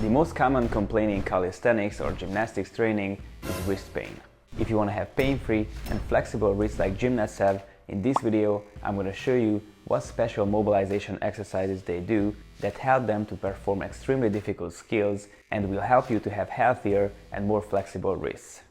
The most common complaint in calisthenics or gymnastics training is wrist pain. If you want to have pain-free and flexible wrists like gymnasts have, in this video I'm going to show you what special mobilization exercises they do that help them to perform extremely difficult skills and will help you to have healthier and more flexible wrists.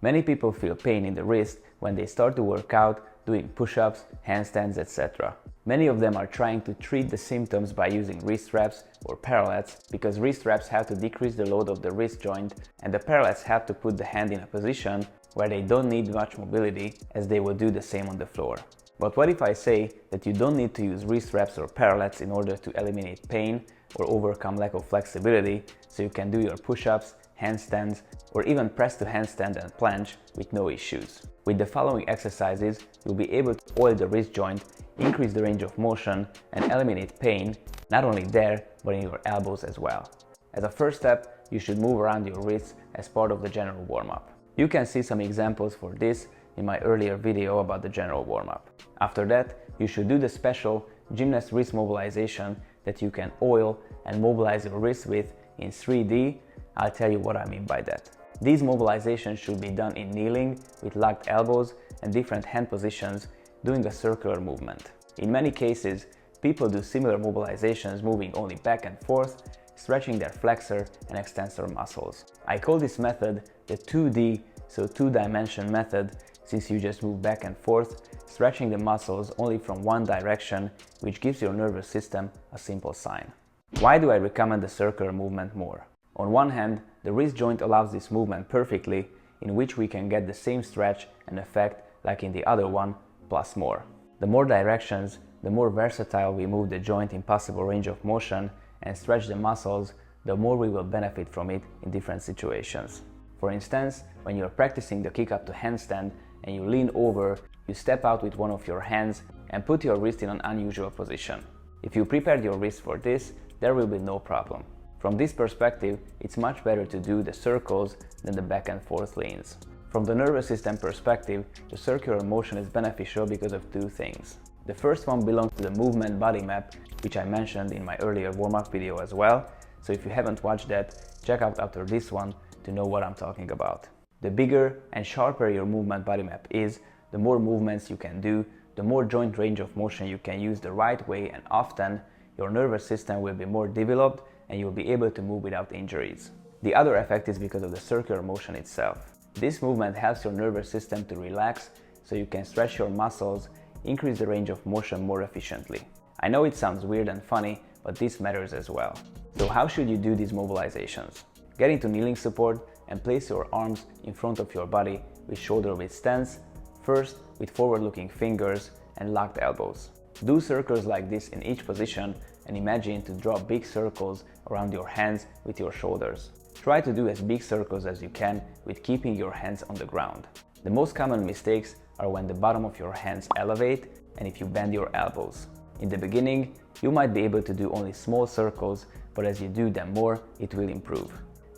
Many people feel pain in the wrist when they start to work out, doing push-ups, handstands, etc. Many of them are trying to treat the symptoms by using wrist wraps or parallettes because wrist wraps have to decrease the load of the wrist joint and the parallettes help to put the hand in a position where they don't need much mobility as they would do the same on the floor. But what if I say that you don't need to use wrist wraps or parallettes in order to eliminate pain or overcome lack of flexibility so you can do your push-ups, handstands, or even press to handstand and planche with no issues. With the following exercises, you'll be able to oil the wrist joint, increase the range of motion, and eliminate pain, not only there, but in your elbows as well. As a first step, you should move around your wrists as part of the general warm-up. You can see some examples for this in my earlier video about the general warm-up. After that, you should do the special gymnast wrist mobilization that you can oil and mobilize your wrist with in 3D. I'll tell you what I mean by that. These mobilizations should be done in kneeling with locked elbows and different hand positions, doing a circular movement. In many cases, people do similar mobilizations moving only back and forth, stretching their flexor and extensor muscles. I call this method the 2D, so two-dimension method, since you just move back and forth, stretching the muscles only from one direction, which gives your nervous system a simple sign. Why do I recommend the circular movement more? On one hand, the wrist joint allows this movement perfectly, in which we can get the same stretch and effect like in the other one, plus more. The more directions, the more versatile we move the joint in possible range of motion and stretch the muscles, the more we will benefit from it in different situations. For instance, when you're practicing the kick up to handstand and you lean over, you step out with one of your hands and put your wrist in an unusual position. If you prepared your wrist for this, there will be no problem. From this perspective, it's much better to do the circles than the back and forth leans. From the nervous system perspective, the circular motion is beneficial because of two things. The first one belongs to the movement body map, which I mentioned in my earlier warm-up video as well, so if you haven't watched that, check out after this one to know what I'm talking about. The bigger and sharper your movement body map is, the more movements you can do, the more joint range of motion you can use the right way, and often your nervous system will be more developed and you'll be able to move without injuries. The other effect is because of the circular motion itself. This movement helps your nervous system to relax so you can stretch your muscles, increase the range of motion more efficiently. I know it sounds weird and funny, but this matters as well. So how should you do these mobilizations? Get into kneeling support and place your arms in front of your body with shoulder width stance, first with forward-looking fingers and locked elbows. Do circles like this in each position and imagine to draw big circles around your hands with your shoulders. Try to do as big circles as you can with keeping your hands on the ground. The most common mistakes are when the bottom of your hands elevate and if you bend your elbows. In the beginning, you might be able to do only small circles, but as you do them more, it will improve.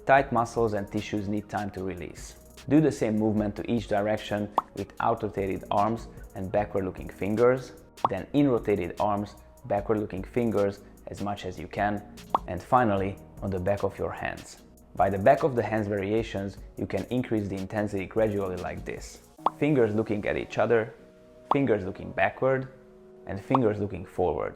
Tight muscles and tissues need time to release. Do the same movement to each direction with out-rotated arms and backward-looking fingers, then in-rotated arms, backward-looking fingers as much as you can, and finally on the back of your hands. By the back of the hands variations, you can increase the intensity gradually like this. Fingers looking at each other, fingers looking backward, and fingers looking forward.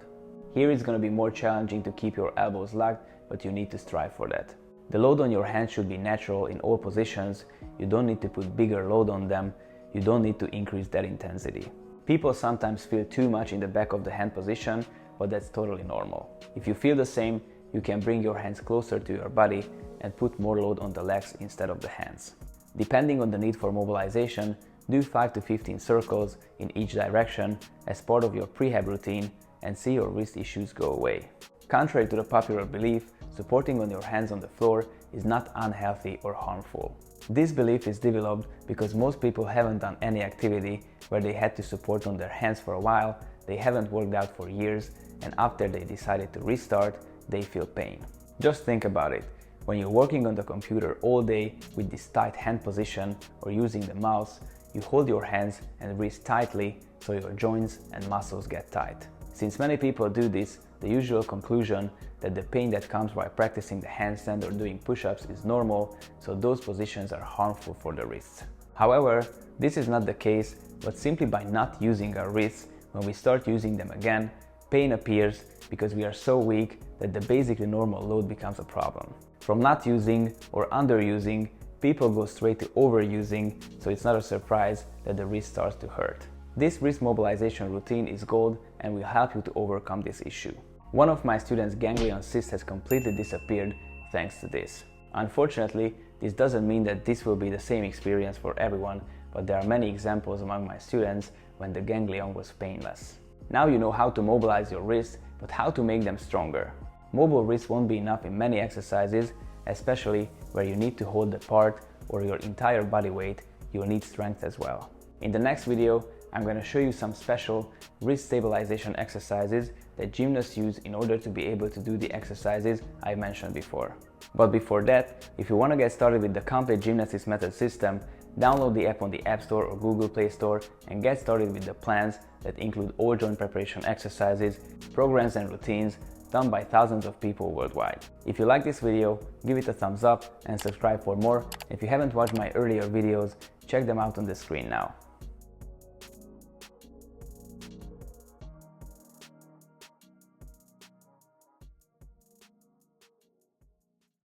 Here it's going to be more challenging to keep your elbows locked, but you need to strive for that. The load on your hands should be natural in all positions. You don't need to put bigger load on them. You don't need to increase that intensity. People sometimes feel too much in the back of the hand position, but that's totally normal. If you feel the same, you can bring your hands closer to your body and put more load on the legs instead of the hands. Depending on the need for mobilization, do 5 to 15 circles in each direction as part of your prehab routine and see your wrist issues go away. Contrary to the popular belief, supporting on your hands on the floor is not unhealthy or harmful. This belief is developed because most people haven't done any activity where they had to support on their hands for a while, they haven't worked out for years, and after they decided to restart, they feel pain. Just think about it. When you're working on the computer all day with this tight hand position or using the mouse, you hold your hands and wrists tightly so your joints and muscles get tight. Since many people do this, the usual conclusion that the pain that comes by practicing the handstand or doing push-ups is normal, so those positions are harmful for the wrists. However, this is not the case, but simply by not using our wrists, when we start using them again, pain appears because we are so weak that the basically normal load becomes a problem. From not using or underusing, people go straight to overusing, so it's not a surprise that the wrist starts to hurt. This wrist mobilization routine is gold and will help you to overcome this issue. One of my students' ganglion cyst has completely disappeared thanks to this. Unfortunately, this doesn't mean that this will be the same experience for everyone, but there are many examples among my students when the ganglion was painless. Now you know how to mobilize your wrists, but how to make them stronger. Mobile wrists won't be enough in many exercises, especially where you need to hold the part or your entire body weight. You'll need strength as well. In the next video, I'm going to show you some special wrist stabilization exercises that gymnasts use in order to be able to do the exercises I mentioned before. But before that, if you want to get started with the complete gymnastics method system, download the app on the App Store or Google Play Store and get started with the plans that include all joint preparation exercises, programs and routines done by thousands of people worldwide. If you like this video, give it a thumbs up and subscribe for more. If you haven't watched my earlier videos, check them out on the screen now.